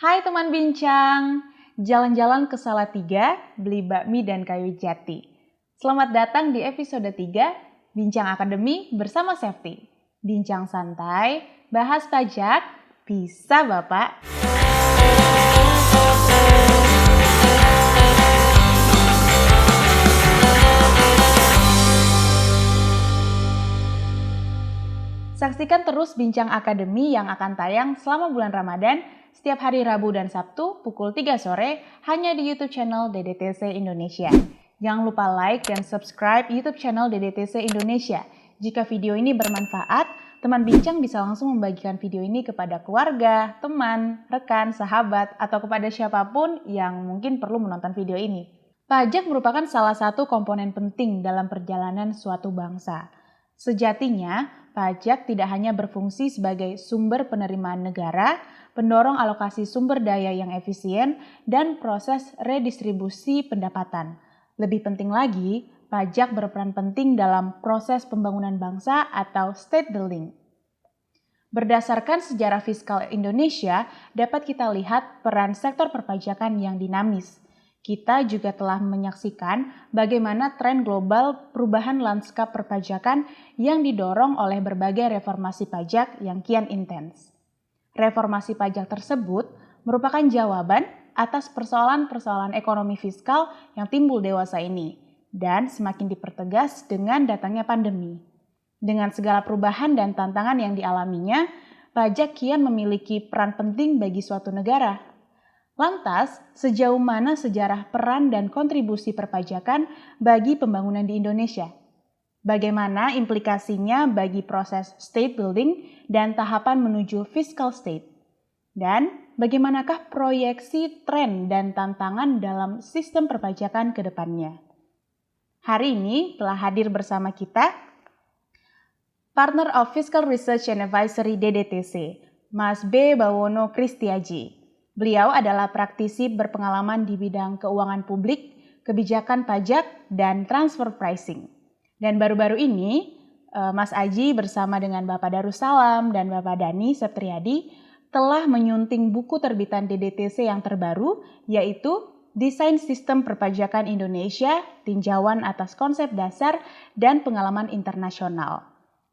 Hai teman bincang, jalan-jalan ke Salatiga, beli bakmi dan kayu jati. Selamat datang di episode 3, Bincang Akademi bersama Safety. Bincang santai, bahas pajak, bisa Bapak? Saksikan terus Bincang Akademi yang akan tayang selama bulan Ramadan setiap hari Rabu dan Sabtu pukul 3 sore hanya di YouTube channel DDTC Indonesia. Jangan lupa like dan subscribe YouTube channel DDTC Indonesia. Jika video ini bermanfaat, teman bincang bisa langsung membagikan video ini kepada keluarga, teman, rekan, sahabat, atau kepada siapapun yang mungkin perlu menonton video ini. Pajak merupakan salah satu komponen penting dalam perjalanan suatu bangsa. Sejatinya, pajak tidak hanya berfungsi sebagai sumber penerimaan negara, pendorong alokasi sumber daya yang efisien, dan proses redistribusi pendapatan. Lebih penting lagi, pajak berperan penting dalam proses pembangunan bangsa atau state building. Berdasarkan sejarah fiskal Indonesia, dapat kita lihat peran sektor perpajakan yang dinamis. Kita juga telah menyaksikan bagaimana tren global perubahan lanskap perpajakan yang didorong oleh berbagai reformasi pajak yang kian intens. Reformasi pajak tersebut merupakan jawaban atas persoalan-persoalan ekonomi fiskal yang timbul dewasa ini dan semakin dipertegas dengan datangnya pandemi. Dengan segala perubahan dan tantangan yang dialaminya, pajak kian memiliki peran penting bagi suatu negara. Lantas, sejauh mana sejarah peran dan kontribusi perpajakan bagi pembangunan di Indonesia? Bagaimana implikasinya bagi proses state building dan tahapan menuju fiscal state? Dan bagaimanakah proyeksi tren dan tantangan dalam sistem perpajakan ke depannya? Hari ini telah hadir bersama kita Partner of Fiscal Research and Advisory DDTC, Mas B. Bawono Kristiaji. Beliau adalah praktisi berpengalaman di bidang keuangan publik, kebijakan pajak, dan transfer pricing. Dan baru-baru ini, Mas Aji bersama dengan Bapak Darussalam dan Bapak Dani Septriadi telah menyunting buku terbitan DDTC yang terbaru, yaitu Desain Sistem Perpajakan Indonesia, Tinjauan atas Konsep Dasar dan Pengalaman Internasional.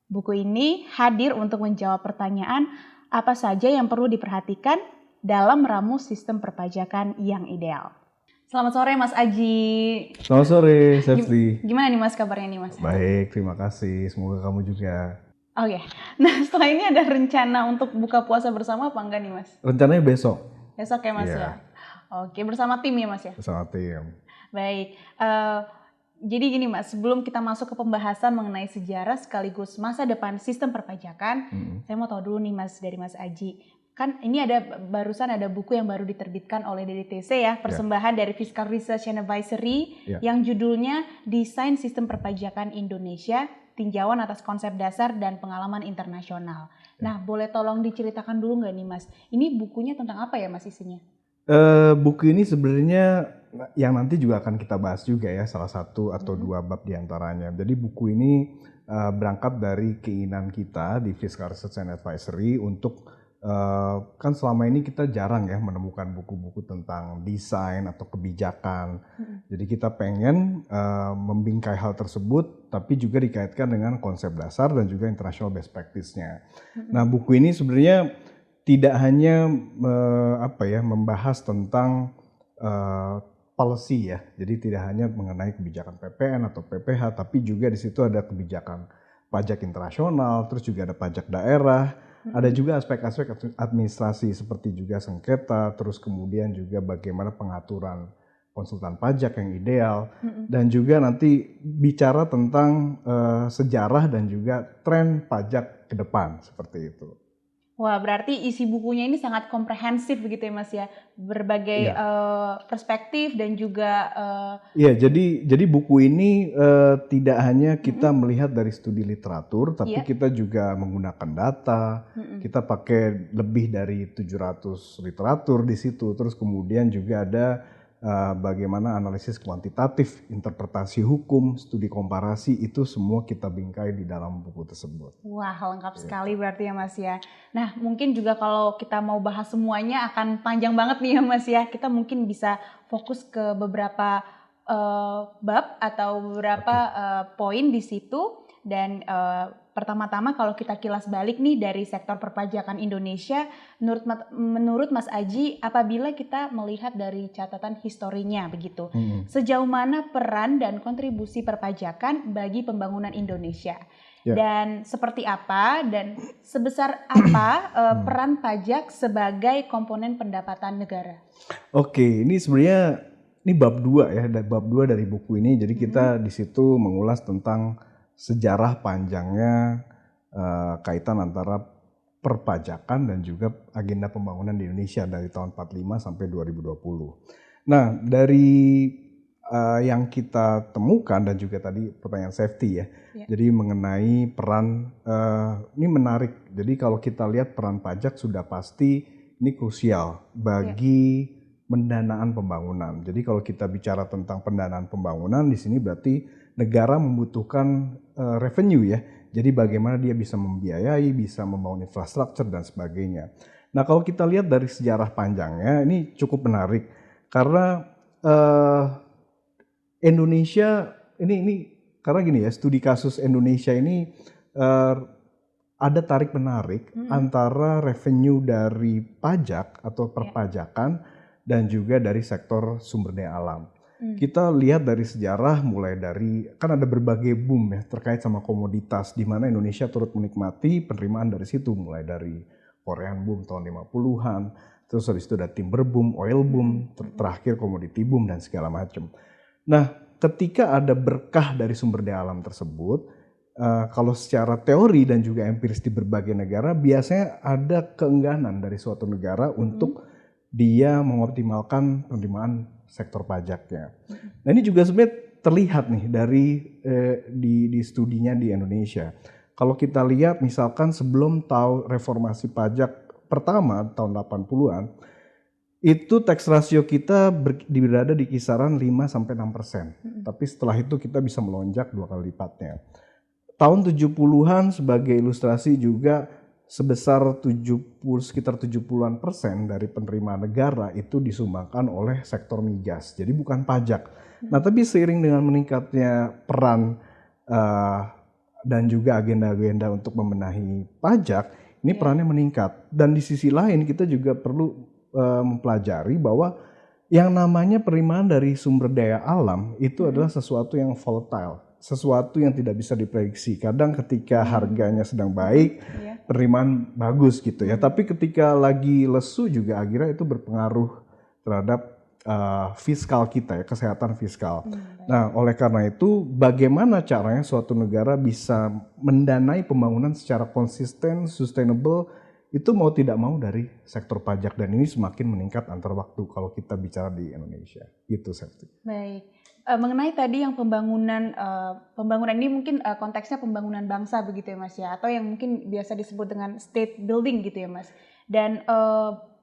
Buku ini hadir untuk menjawab pertanyaan apa saja yang perlu diperhatikan dalam meramu sistem perpajakan yang ideal. Selamat sore Mas Aji. Selamat sore, Safety. Gimana nih Mas kabarnya nih Mas? Baik, terima kasih. Semoga kamu juga. Oke. Nah setelah ini ada rencana untuk buka puasa bersama apa enggak nih Mas? Rencananya besok. Besok ya Mas ya? Oke, bersama tim ya Mas ya? Bersama tim. Baik. Jadi gini Mas, sebelum kita masuk ke pembahasan mengenai sejarah sekaligus masa depan sistem perpajakan, saya mau tahu dulu nih Mas dari Mas Aji. Kan ini barusan ada buku yang baru diterbitkan oleh DDTC ya, persembahan dari Fiscal Research and Advisory yang judulnya Desain Sistem Perpajakan Indonesia, Tinjauan atas Konsep Dasar dan Pengalaman Internasional. Nah, boleh tolong diceritakan dulu nggak nih Mas, ini bukunya tentang apa ya Mas isinya? Buku ini sebenarnya yang nanti juga akan kita bahas juga ya, salah satu atau dua bab diantaranya. Jadi buku ini berangkat dari keinginan kita di Fiscal Research and Advisory untuk kan selama ini kita jarang ya menemukan buku-buku tentang desain atau kebijakan. Jadi kita pengen membingkai hal tersebut, tapi juga dikaitkan dengan konsep dasar dan juga international best practice-nya. Nah buku ini sebenarnya tidak hanya membahas tentang policy ya. Jadi tidak hanya mengenai kebijakan PPN atau PPH, tapi juga di situ ada kebijakan pajak internasional, terus juga ada pajak daerah. Ada juga aspek-aspek administrasi seperti juga sengketa, terus kemudian juga bagaimana pengaturan konsultan pajak yang ideal, dan juga nanti bicara tentang sejarah dan juga tren pajak ke depan seperti itu. Wah, berarti isi bukunya ini sangat komprehensif begitu ya Mas ya, berbagai perspektif dan juga. Iya, jadi buku ini tidak hanya kita melihat dari studi literatur, tapi kita juga menggunakan data. Kita pakai lebih dari 700 literatur di situ. Terus kemudian juga ada bagaimana analisis kuantitatif, interpretasi hukum, studi komparasi, itu semua kita bingkai di dalam buku tersebut. Wah, lengkap sekali berarti ya Mas ya. Nah, mungkin juga kalau kita mau bahas semuanya akan panjang banget nih ya Mas ya. Kita mungkin bisa fokus ke beberapa bab atau beberapa poin di situ. Dan pertama-tama kalau kita kilas balik nih dari sektor perpajakan Indonesia, menurut Mas Aji, apabila kita melihat dari catatan historinya begitu, sejauh mana peran dan kontribusi perpajakan bagi pembangunan Indonesia? Dan seperti apa dan sebesar apa peran pajak sebagai komponen pendapatan negara? Oke, ini sebenarnya ini bab 2 ya, bab 2 dari buku ini. Jadi kita di situ mengulas tentang sejarah panjangnya kaitan antara perpajakan dan juga agenda pembangunan di Indonesia dari tahun 45 sampai 2020. Nah, dari yang kita temukan dan juga tadi pertanyaan safety ya. Jadi mengenai peran, ini menarik. Jadi kalau kita lihat peran pajak sudah pasti ini krusial bagi pendanaan pembangunan. Jadi kalau kita bicara tentang pendanaan pembangunan di sini berarti negara membutuhkan revenue ya. Jadi bagaimana dia bisa membiayai, bisa membangun infrastruktur dan sebagainya. Nah, kalau kita lihat dari sejarah panjangnya ini cukup menarik karena Indonesia ini karena gini ya, studi kasus Indonesia ini ada tarik menarik antara revenue dari pajak atau perpajakan dan juga dari sektor sumber daya alam. Kita lihat dari sejarah mulai dari, kan ada berbagai boom ya terkait sama komoditas di mana Indonesia turut menikmati penerimaan dari situ, mulai dari Korean boom tahun 50-an, terus habis itu ada timber boom, oil boom, terakhir komoditi boom dan segala macam. Nah, ketika ada berkah dari sumber daya alam tersebut, kalau secara teori dan juga empiris di berbagai negara biasanya ada keengganan dari suatu negara untuk dia mengoptimalkan penerimaan sektor pajaknya. Nah, ini juga sebenarnya terlihat nih dari di studinya di Indonesia. Kalau kita lihat misalkan sebelum tahun reformasi pajak pertama tahun 80-an, itu tax ratio kita berada di kisaran 5-6%. Tapi setelah itu kita bisa melonjak 2 kali lipatnya. Tahun 70-an sebagai ilustrasi juga sebesar sekitar 70-an% dari penerimaan negara itu disumbangkan oleh sektor migas. Jadi bukan pajak. Nah, tapi seiring dengan meningkatnya peran dan juga agenda-agenda untuk membenahi pajak, ini perannya meningkat. Dan di sisi lain kita juga perlu mempelajari bahwa yang namanya penerimaan dari sumber daya alam itu adalah sesuatu yang volatile. Sesuatu yang tidak bisa diprediksi. Kadang ketika harganya sedang baik, penerimaan bagus gitu ya. Tapi ketika lagi lesu juga akhirnya itu berpengaruh terhadap fiskal kita ya, kesehatan fiskal. Nah, oleh karena itu bagaimana caranya suatu negara bisa mendanai pembangunan secara konsisten, sustainable, itu mau tidak mau dari sektor pajak dan ini semakin meningkat antar waktu kalau kita bicara di Indonesia. Gitu, Septi. Baik. Mengenai tadi yang pembangunan ini mungkin konteksnya pembangunan bangsa begitu ya Mas ya, atau yang mungkin biasa disebut dengan state building gitu ya Mas. Dan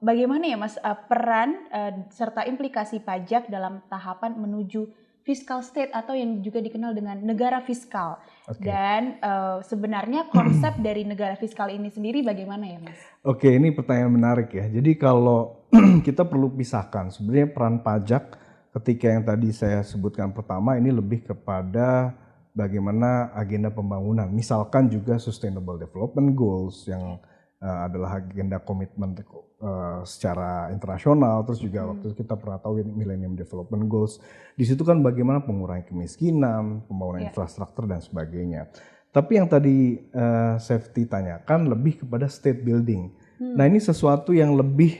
bagaimana ya Mas peran serta implikasi pajak dalam tahapan menuju fiscal state atau yang juga dikenal dengan negara fiskal. Dan sebenarnya konsep dari negara fiskal ini sendiri bagaimana ya Mas? Oke, ini pertanyaan menarik ya. Jadi kalau kita perlu pisahkan sebenarnya peran pajak ketika yang tadi saya sebutkan pertama ini lebih kepada bagaimana agenda pembangunan. Misalkan juga Sustainable Development Goals yang adalah agenda komitmen secara internasional. Terus juga waktu kita pernah tahu Millennium Development Goals. Di situ kan bagaimana pengurangan kemiskinan, pembangunan infrastruktur dan sebagainya. Tapi yang tadi Safety tanyakan lebih kepada state building. Nah, ini sesuatu yang lebih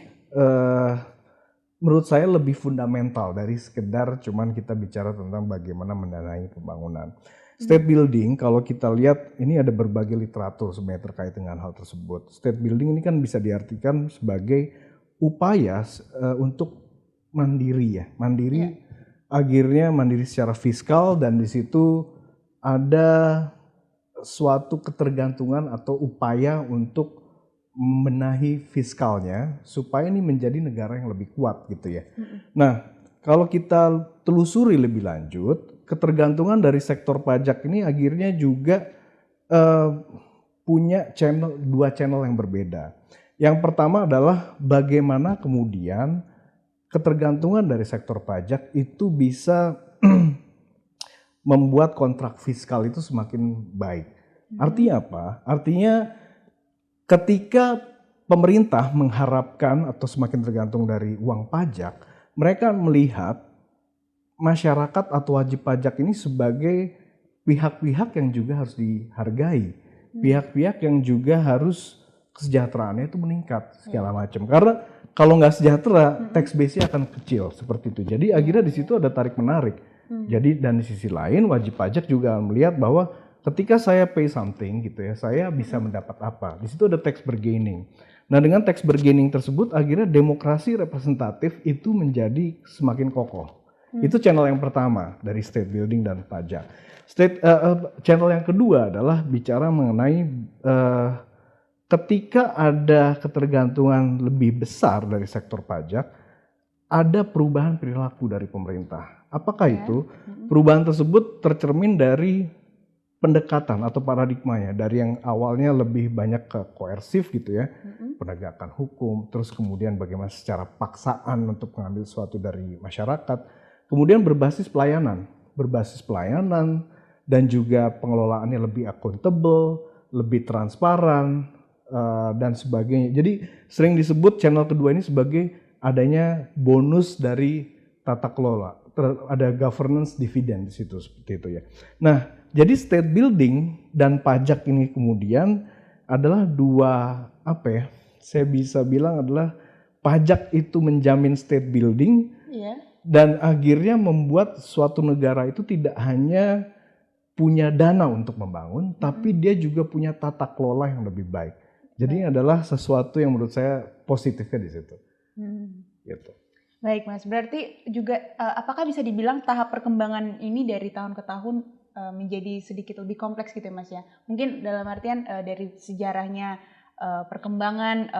menurut saya lebih fundamental dari sekedar cuman kita bicara tentang bagaimana mendanai pembangunan. State building kalau kita lihat ini ada berbagai literatur sebenarnya terkait dengan hal tersebut. State building ini kan bisa diartikan sebagai upaya untuk mandiri ya. Mandiri akhirnya mandiri secara fiskal dan di situ ada suatu ketergantungan atau upaya untuk membenahi fiskalnya supaya ini menjadi negara yang lebih kuat gitu ya. Nah, kalau kita telusuri lebih lanjut, ketergantungan dari sektor pajak ini akhirnya juga punya dua channel yang berbeda. Yang pertama adalah bagaimana kemudian ketergantungan dari sektor pajak itu bisa membuat kontrak fiskal itu semakin baik. Artinya apa? Artinya ketika pemerintah mengharapkan atau semakin tergantung dari uang pajak, mereka melihat masyarakat atau wajib pajak ini sebagai pihak-pihak yang juga harus dihargai, pihak-pihak yang juga harus kesejahteraannya itu meningkat segala macam. Karena kalau nggak sejahtera, tax base-nya akan kecil seperti itu. Jadi akhirnya di situ ada tarik menarik. Jadi dan di sisi lain wajib pajak juga melihat bahwa ketika saya pay something gitu ya, saya bisa mendapat apa. Di situ ada tax bargaining. Nah dengan tax bargaining tersebut akhirnya demokrasi representatif itu menjadi semakin kokoh. Itu channel yang pertama dari state building dan pajak. Channel yang kedua adalah bicara mengenai ketika ada ketergantungan lebih besar dari sektor pajak, ada perubahan perilaku dari pemerintah. Apakah itu? Perubahan tersebut tercermin dari pendekatan atau paradigmanya, dari yang awalnya lebih banyak ke koersif gitu ya, penegakan hukum, terus kemudian bagaimana secara paksaan untuk mengambil sesuatu dari masyarakat, kemudian berbasis pelayanan dan juga pengelolaannya lebih accountable, lebih transparan, dan sebagainya. Jadi sering disebut channel kedua ini sebagai adanya bonus dari tata kelola, ada governance dividend di situ seperti itu ya. Nah, jadi state building dan pajak ini kemudian adalah dua saya bisa bilang adalah pajak itu menjamin state building dan akhirnya membuat suatu negara itu tidak hanya punya dana untuk membangun, tapi dia juga punya tata kelola yang lebih baik. Jadi ini adalah sesuatu yang menurut saya positifnya di situ. Gitu. Baik Mas, berarti juga apakah bisa dibilang tahap perkembangan ini dari tahun ke tahun menjadi sedikit lebih kompleks gitu ya Mas ya? Mungkin dalam artian dari sejarahnya perkembangan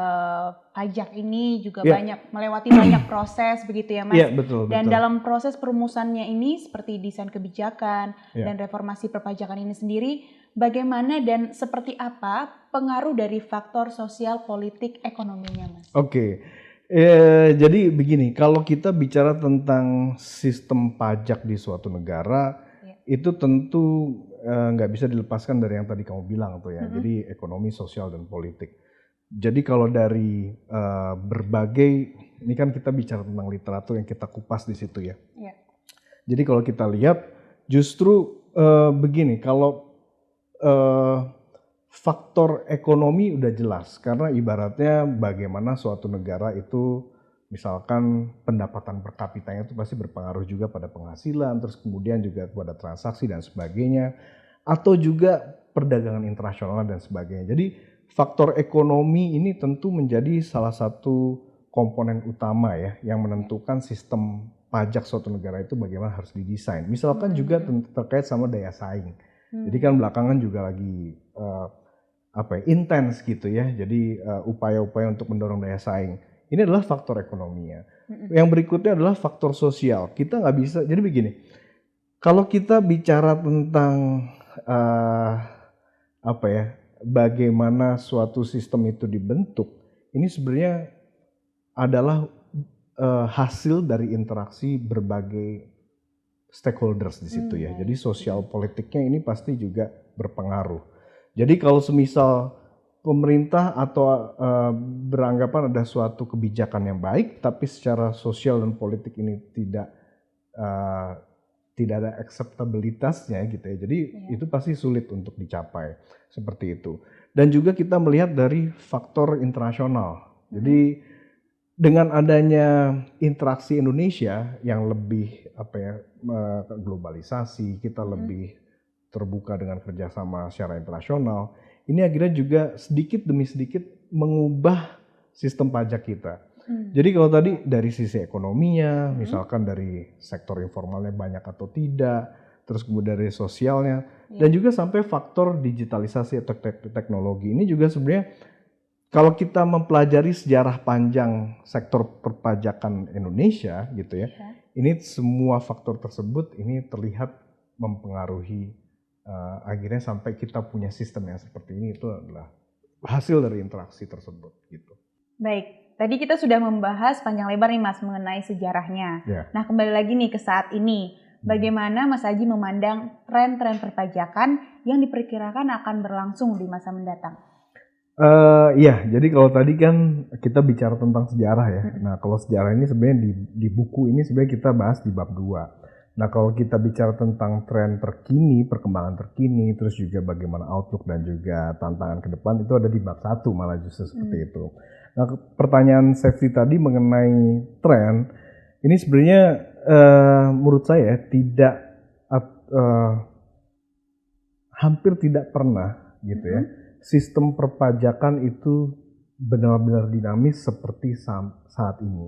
pajak ini juga melewati banyak proses begitu ya Mas? Betul. Dan dalam proses perumusannya ini seperti desain kebijakan dan reformasi perpajakan ini sendiri, bagaimana dan seperti apa pengaruh dari faktor sosial, politik, ekonominya Mas? Oke. Jadi begini, kalau kita bicara tentang sistem pajak di suatu negara, itu tentu nggak bisa dilepaskan dari yang tadi kamu bilang tuh ya. Jadi ekonomi, sosial, dan politik. Jadi kalau dari berbagai, ini kan kita bicara tentang literatur yang kita kupas di situ ya. Jadi kalau kita lihat, justru begini, kalau faktor ekonomi udah jelas, karena ibaratnya bagaimana suatu negara itu misalkan pendapatan per kapitanya itu pasti berpengaruh juga pada penghasilan, terus kemudian juga pada transaksi dan sebagainya, atau juga perdagangan internasional dan sebagainya. Jadi faktor ekonomi ini tentu menjadi salah satu komponen utama ya yang menentukan sistem pajak suatu negara itu bagaimana harus didesain. Misalkan juga terkait sama daya saing. Jadi kan belakangan juga lagi intens gitu ya. Jadi upaya-upaya untuk mendorong daya saing. Ini adalah faktor ekonominya. Yang berikutnya adalah faktor sosial. Kita nggak bisa. Jadi begini, kalau kita bicara tentang bagaimana suatu sistem itu dibentuk, ini sebenarnya adalah hasil dari interaksi berbagai stakeholders di situ ya. Jadi sosial politiknya ini pasti juga berpengaruh. Jadi kalau semisal pemerintah atau beranggapan ada suatu kebijakan yang baik, tapi secara sosial dan politik ini tidak ada akseptabilitasnya gitu ya. Jadi itu pasti sulit untuk dicapai seperti itu. Dan juga kita melihat dari faktor internasional. Jadi dengan adanya interaksi Indonesia yang lebih globalisasi, kita lebih terbuka dengan kerjasama secara internasional, ini akhirnya juga sedikit demi sedikit mengubah sistem pajak kita. Jadi kalau tadi dari sisi ekonominya, misalkan dari sektor informalnya banyak atau tidak, terus kemudian dari sosialnya, dan juga sampai faktor digitalisasi atau teknologi ini juga sebenarnya kalau kita mempelajari sejarah panjang sektor perpajakan Indonesia gitu ya, ini semua faktor tersebut ini terlihat mempengaruhi akhirnya sampai kita punya sistem yang seperti ini, itu adalah hasil dari interaksi tersebut gitu. Baik, tadi kita sudah membahas panjang lebar nih Mas mengenai sejarahnya. Ya. Nah, kembali lagi nih ke saat ini. Bagaimana Mas Aji memandang tren-tren perpajakan yang diperkirakan akan berlangsung di masa mendatang? Iya, jadi kalau tadi kan kita bicara tentang sejarah ya. Nah, kalau sejarah ini sebenarnya di buku ini sebenarnya kita bahas di bab 2. Nah, kalau kita bicara tentang tren terkini, perkembangan terkini, terus juga bagaimana outlook dan juga tantangan ke depan, itu ada di bab 1 malah justru seperti itu. Nah, pertanyaan Safety tadi mengenai tren, ini sebenarnya menurut saya hampir tidak pernah gitu ya. Sistem perpajakan itu benar-benar dinamis seperti saat ini.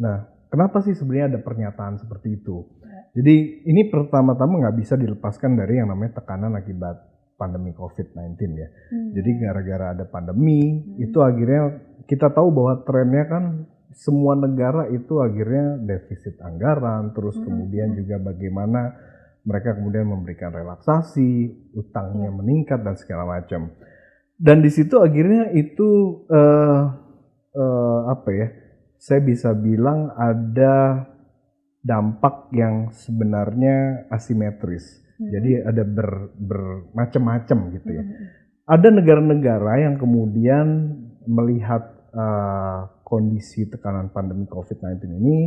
Nah, kenapa sih sebenarnya ada pernyataan seperti itu? Jadi ini pertama-tama nggak bisa dilepaskan dari yang namanya tekanan akibat pandemi COVID-19 ya. Jadi gara-gara ada pandemi, itu akhirnya kita tahu bahwa trennya kan semua negara itu akhirnya defisit anggaran, terus kemudian juga bagaimana mereka kemudian memberikan relaksasi, utangnya meningkat dan segala macam. Dan di situ akhirnya itu saya bisa bilang ada dampak yang sebenarnya asimetris. Jadi ada bermacam-macam gitu ya. Ada negara-negara yang kemudian melihat kondisi tekanan pandemi COVID-19 ini,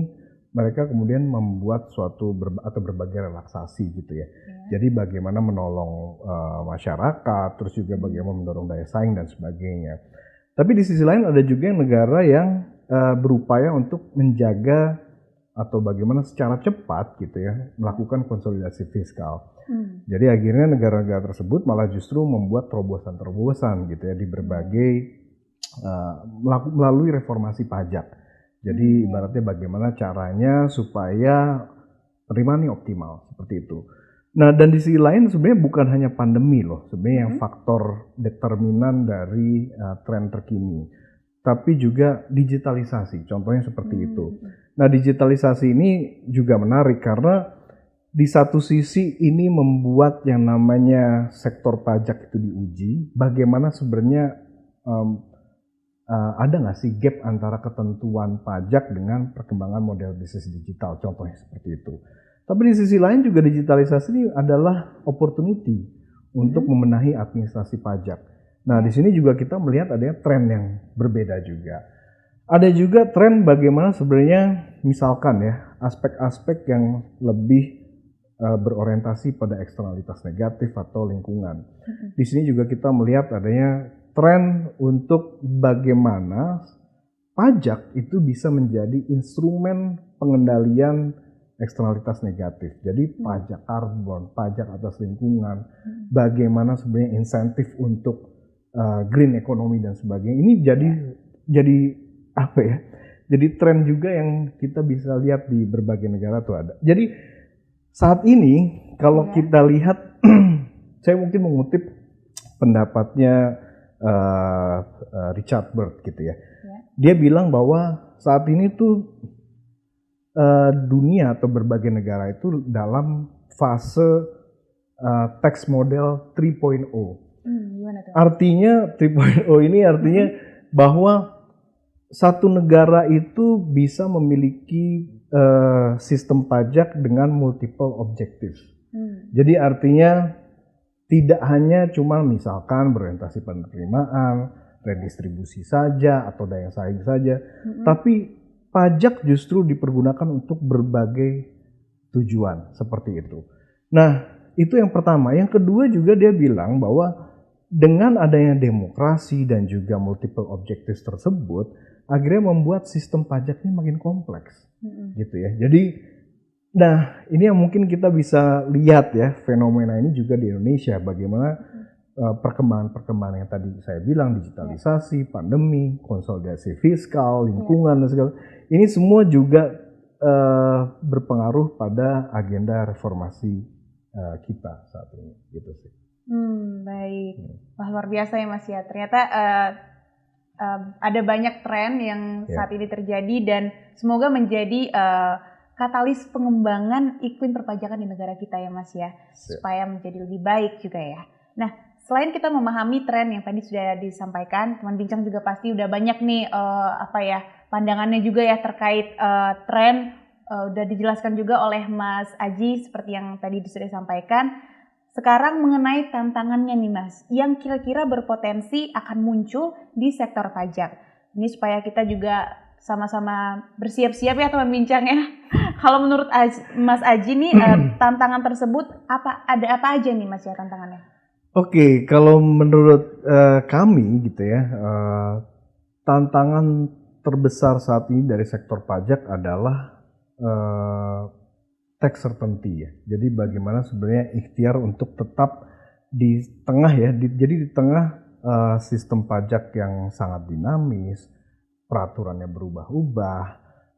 mereka kemudian membuat atau berbagai relaksasi gitu ya. Jadi bagaimana menolong masyarakat, terus juga bagaimana mendorong daya saing dan sebagainya. Tapi di sisi lain ada juga negara yang berupaya untuk menjaga atau bagaimana secara cepat gitu ya melakukan konsolidasi fiskal. Jadi akhirnya negara-negara tersebut malah justru membuat terobosan-terobosan gitu ya di berbagai melalui reformasi pajak. Jadi ibaratnya bagaimana caranya supaya penerimaan optimal seperti itu. Nah, dan di sisi lain sebenarnya bukan hanya pandemi loh, sebenarnya yang faktor determinan dari tren terkini, tapi juga digitalisasi. Contohnya seperti itu. Nah, digitalisasi ini juga menarik karena di satu sisi ini membuat yang namanya sektor pajak itu diuji. Bagaimana sebenarnya ada nggak sih gap antara ketentuan pajak dengan perkembangan model bisnis digital, contohnya seperti itu. Tapi di sisi lain juga digitalisasi ini adalah opportunity untuk membenahi administrasi pajak. Nah, di sini juga kita melihat adanya tren yang berbeda juga. Ada juga tren bagaimana sebenarnya misalkan ya aspek-aspek yang lebih berorientasi pada eksternalitas negatif atau lingkungan. Di sini juga kita melihat adanya tren untuk bagaimana pajak itu bisa menjadi instrumen pengendalian eksternalitas negatif. Jadi pajak karbon, pajak atas lingkungan, bagaimana sebenarnya insentif untuk green economy dan sebagainya. Ini jadi apa ya? Jadi tren juga yang kita bisa lihat di berbagai negara tuh ada. Jadi saat ini kalau kita lihat, saya mungkin mengutip pendapatnya Richard Burt gitu ya. Dia bilang bahwa saat ini tuh dunia atau berbagai negara itu dalam fase tax model 3.0. Artinya 3.0 ini artinya bahwa satu negara itu bisa memiliki sistem pajak dengan multiple objectives. Jadi artinya tidak hanya cuma misalkan berorientasi pada penerimaan, redistribusi saja atau daya saing saja, tapi pajak justru dipergunakan untuk berbagai tujuan seperti itu. Nah, itu yang pertama. Yang kedua juga dia bilang bahwa dengan adanya demokrasi dan juga multiple objectives tersebut, akhirnya membuat sistem pajaknya makin kompleks, gitu ya. Jadi, nah ini yang mungkin kita bisa lihat ya fenomena ini juga di Indonesia. Bagaimana perkembangan yang tadi saya bilang, digitalisasi, pandemi, konsolidasi fiskal, lingkungan dan segala. Ini semua juga berpengaruh pada agenda reformasi kita saat ini, gitu sih. Baik, wah luar biasa ya Mas ya. Ternyata ada banyak tren yang saat ini terjadi dan semoga menjadi katalis pengembangan iklim perpajakan di negara kita ya Mas ya, supaya menjadi lebih baik juga ya. Nah, selain kita memahami tren yang tadi sudah disampaikan, teman bincang juga pasti udah banyak nih pandangannya juga ya terkait tren, udah dijelaskan juga oleh Mas Aji seperti yang tadi sudah disampaikan. Sekarang mengenai tantangannya nih Mas, yang kira-kira berpotensi akan muncul di sektor pajak. Ini supaya kita juga sama-sama bersiap-siap ya teman bincang ya. Kalau menurut Mas Aji nih tantangan tersebut ada apa aja nih Mas ya tantangannya? Oke, kalau menurut kami gitu ya, tantangan terbesar saat ini dari sektor pajak adalah tax certainty ya. Jadi bagaimana sebenarnya ikhtiar untuk tetap di tengah ya, jadi di tengah sistem pajak yang sangat dinamis, peraturannya berubah-ubah,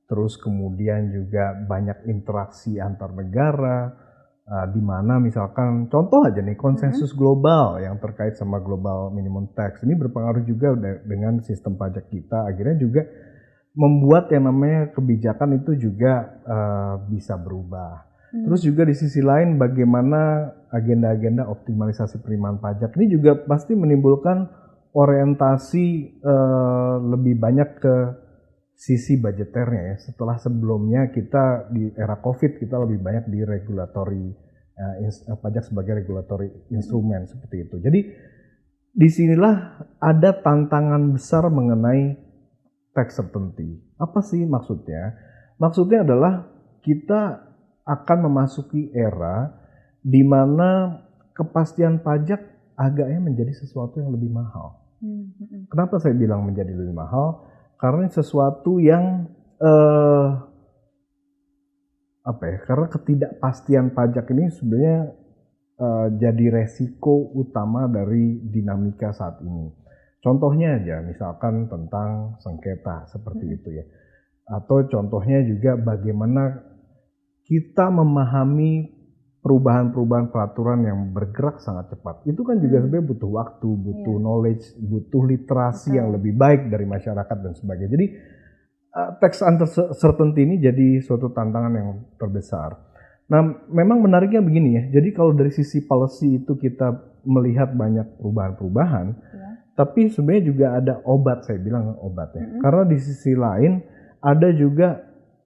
terus kemudian juga banyak interaksi antar negara, di mana misalkan contoh aja nih konsensus global yang terkait sama global minimum tax ini berpengaruh juga dengan sistem pajak kita, akhirnya juga membuat yang namanya kebijakan itu juga bisa berubah. Terus juga di sisi lain bagaimana agenda-agenda optimalisasi penerimaan pajak ini juga pasti menimbulkan orientasi lebih banyak ke sisi budgeternya ya. Setelah sebelumnya kita di era COVID kita lebih banyak di regulatory pajak sebagai regulatory instrumen seperti itu. Jadi disinilah ada tantangan besar mengenai tax certainty. Apa sih maksudnya? Maksudnya adalah kita akan memasuki era di mana kepastian pajak agaknya menjadi sesuatu yang lebih mahal. Kenapa saya bilang menjadi lebih mahal? Karena sesuatu yang karena ketidakpastian pajak ini sebenarnya jadi resiko utama dari dinamika saat ini. Contohnya aja misalkan tentang sengketa seperti itu ya. Atau contohnya juga bagaimana kita memahami perubahan-perubahan peraturan yang bergerak sangat cepat. Itu kan juga sebenarnya butuh waktu, butuh knowledge, butuh literasi yang lebih baik dari masyarakat dan sebagainya. Jadi tax uncertainty ini jadi suatu tantangan yang terbesar. Nah, memang menariknya begini ya. Jadi kalau dari sisi policy itu kita melihat banyak perubahan-perubahan, tapi sebenarnya juga ada obat, saya bilang obatnya. Karena di sisi lain ada juga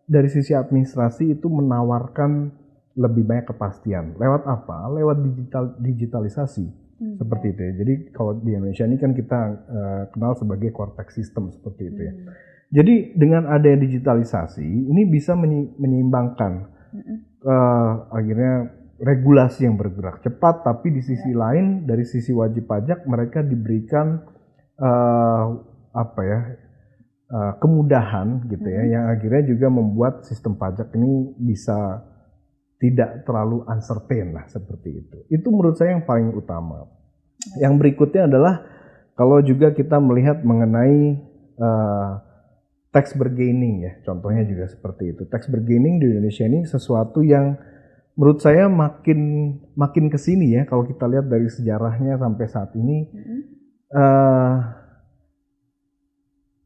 dari sisi administrasi itu menawarkan lebih banyak kepastian. Lewat apa? Lewat digitalisasi. Seperti itu ya. Jadi kalau di Indonesia ini kan kita kenal sebagai core tax system seperti itu ya. Jadi dengan adanya digitalisasi ini bisa menyeimbangkan akhirnya regulasi yang bergerak cepat, tapi di sisi lain dari sisi wajib pajak mereka diberikan kemudahan gitu ya, yang akhirnya juga membuat sistem pajak ini bisa tidak terlalu uncertain lah seperti itu. Itu menurut saya yang paling utama. Yang berikutnya adalah kalau juga kita melihat mengenai tax bargaining ya, contohnya juga seperti itu. Tax bargaining di Indonesia ini sesuatu yang menurut saya makin kesini ya, kalau kita lihat dari sejarahnya sampai saat ini,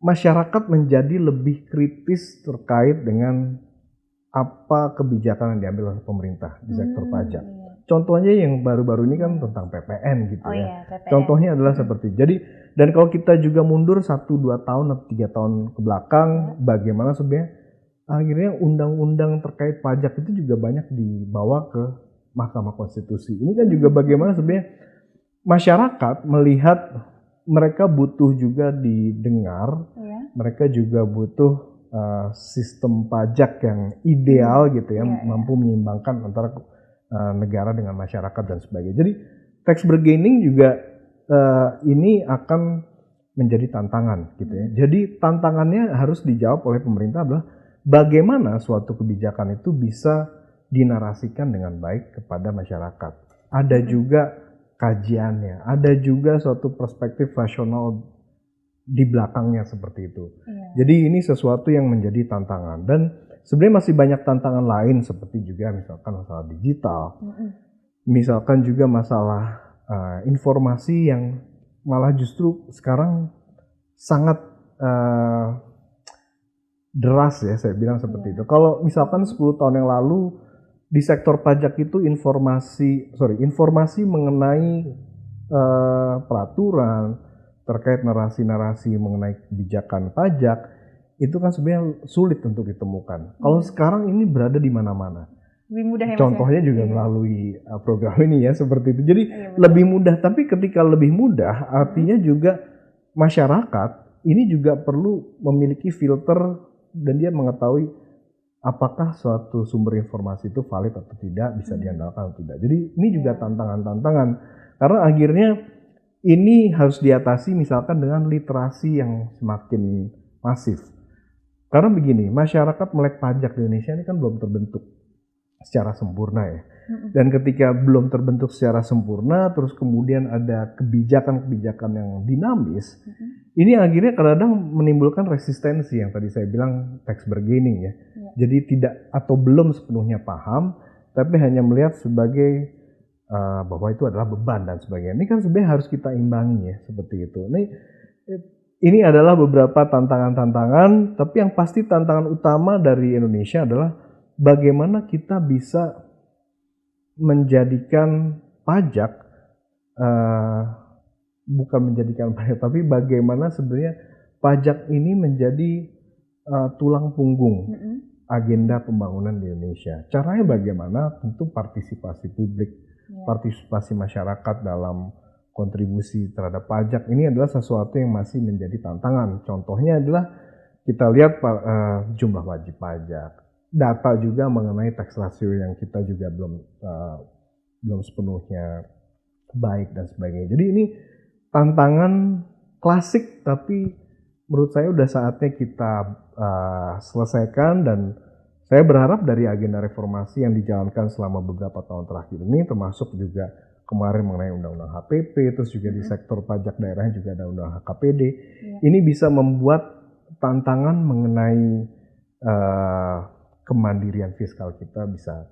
masyarakat menjadi lebih kritis terkait dengan apa kebijakan yang diambil oleh pemerintah di sektor pajak. Contohnya yang baru-baru ini kan tentang PPN gitu ya. PPN. Contohnya adalah seperti jadi, dan kalau kita juga mundur 1-2 tahun atau 3 tahun ke belakang, bagaimana sebenarnya akhirnya undang-undang terkait pajak itu juga banyak dibawa ke Mahkamah Konstitusi. Ini kan juga bagaimana sebenarnya masyarakat melihat mereka butuh juga didengar, mereka juga butuh sistem pajak yang ideal gitu ya, mampu menyeimbangkan antara negara dengan masyarakat dan sebagainya. Jadi tax bargaining juga ini akan menjadi tantangan gitu ya. Jadi tantangannya harus dijawab oleh pemerintah adalah bagaimana suatu kebijakan itu bisa dinarasikan dengan baik kepada masyarakat. Ada juga kajiannya, ada juga suatu perspektif rasional di belakangnya seperti itu. Jadi ini sesuatu yang menjadi tantangan, dan sebenarnya masih banyak tantangan lain seperti juga misalkan masalah digital, misalkan juga masalah informasi yang malah justru sekarang sangat deras ya, saya bilang seperti itu. Kalau misalkan 10 tahun yang lalu di sektor pajak itu informasi mengenai peraturan terkait narasi-narasi mengenai kebijakan pajak itu kan sebenarnya sulit untuk ditemukan. Kalau sekarang ini berada di mana-mana. Lebih mudah ya, Mas, Contohnya juga melalui program ini ya seperti itu. Jadi lebih mudah, tapi ketika lebih mudah artinya juga masyarakat ini juga perlu memiliki filter dan dia mengetahui apakah suatu sumber informasi itu valid atau tidak, bisa diandalkan atau tidak. Jadi ini juga tantangan-tantangan karena akhirnya ini harus diatasi misalkan dengan literasi yang semakin masif. Karena begini, masyarakat melek pajak di Indonesia ini kan belum terbentuk secara sempurna ya. Dan ketika belum terbentuk secara sempurna, terus kemudian ada kebijakan-kebijakan yang dinamis, ini akhirnya kadang-kadang menimbulkan resistensi yang tadi saya bilang tax bargaining ya. Jadi tidak atau belum sepenuhnya paham, tapi hanya melihat sebagai bahwa itu adalah beban dan sebagainya. Ini kan sebenarnya harus kita imbangi ya, seperti itu. Ini adalah beberapa tantangan-tantangan, tapi yang pasti tantangan utama dari Indonesia adalah bagaimana kita bisa menjadikan pajak, bukan menjadikan pajak, tapi bagaimana sebenarnya pajak ini menjadi tulang punggung agenda pembangunan di Indonesia. Caranya bagaimana? Tentu partisipasi publik, partisipasi masyarakat dalam kontribusi terhadap pajak ini adalah sesuatu yang masih menjadi tantangan. Contohnya adalah kita lihat jumlah wajib pajak, data juga mengenai tax ratio yang kita juga belum sepenuhnya baik dan sebagainya. Jadi ini tantangan klasik, tapi menurut saya udah saatnya kita selesaikan, dan saya berharap dari agenda reformasi yang dijalankan selama beberapa tahun terakhir ini, termasuk juga kemarin mengenai undang-undang HPP, terus juga di sektor pajak daerahnya juga ada undang HKPD, ini bisa membuat tantangan mengenai kemandirian fiskal kita bisa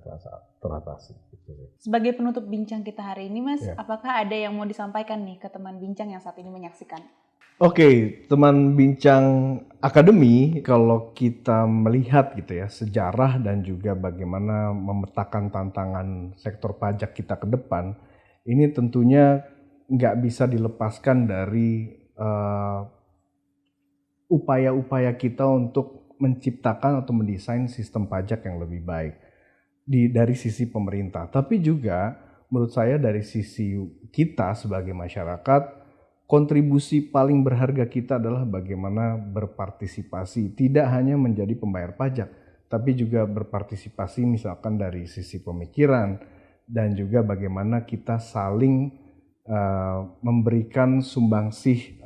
teratasi. Sebagai penutup bincang kita hari ini, Mas, apakah ada yang mau disampaikan nih ke teman bincang yang saat ini menyaksikan? Oke, teman bincang akademi, kalau kita melihat gitu ya sejarah dan juga bagaimana memetakan tantangan sektor pajak kita ke depan, ini tentunya nggak bisa dilepaskan dari upaya-upaya kita untuk menciptakan atau mendesain sistem pajak yang lebih baik dari sisi pemerintah. Tapi juga menurut saya dari sisi kita sebagai masyarakat, kontribusi paling berharga kita adalah bagaimana berpartisipasi, tidak hanya menjadi pembayar pajak, tapi juga berpartisipasi misalkan dari sisi pemikiran, dan juga bagaimana kita saling memberikan sumbangsih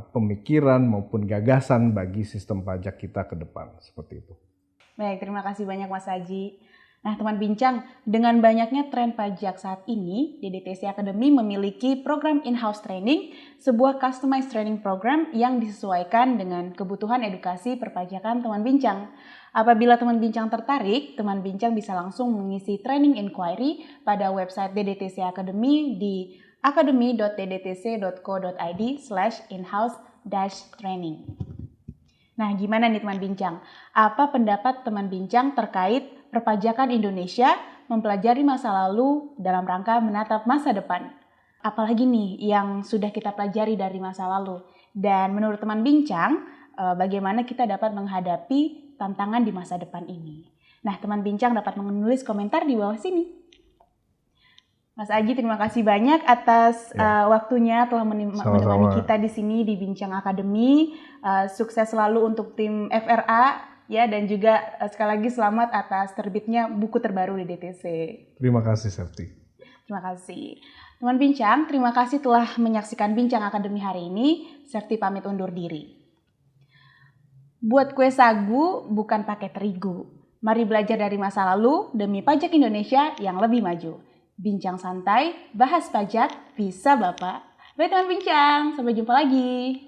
pemikiran maupun gagasan bagi sistem pajak kita ke depan, seperti itu. Baik, terima kasih banyak Mas Aji. Nah, teman bincang, dengan banyaknya tren pajak saat ini, DDTC Academy memiliki program in-house training, sebuah customized training program yang disesuaikan dengan kebutuhan edukasi perpajakan teman bincang. Apabila teman bincang tertarik, teman bincang bisa langsung mengisi training inquiry pada website DDTC Academy di academy.ddtc.co.id/inhouse-training. Nah, gimana nih teman bincang? Apa pendapat teman bincang terkait perpajakan Indonesia mempelajari masa lalu dalam rangka menatap masa depan? Apalagi nih yang sudah kita pelajari dari masa lalu? Dan menurut teman bincang, bagaimana kita dapat menghadapi tantangan di masa depan ini? Nah, teman bincang dapat menulis komentar di bawah sini. Mas Aji, terima kasih banyak atas waktunya telah menemani kita di sini di Bincang Akademi. Sukses selalu untuk tim FRA ya, dan juga sekali lagi selamat atas terbitnya buku terbaru di DTC. Terima kasih, Septi. Terima kasih. Teman Bincang, terima kasih telah menyaksikan Bincang Akademi hari ini. Septi pamit undur diri. Buat kue sagu bukan pakai terigu. Mari belajar dari masa lalu demi pajak Indonesia yang lebih maju. Bincang santai, bahas pajak, bisa Bapak. Baik teman bincang, sampai jumpa lagi.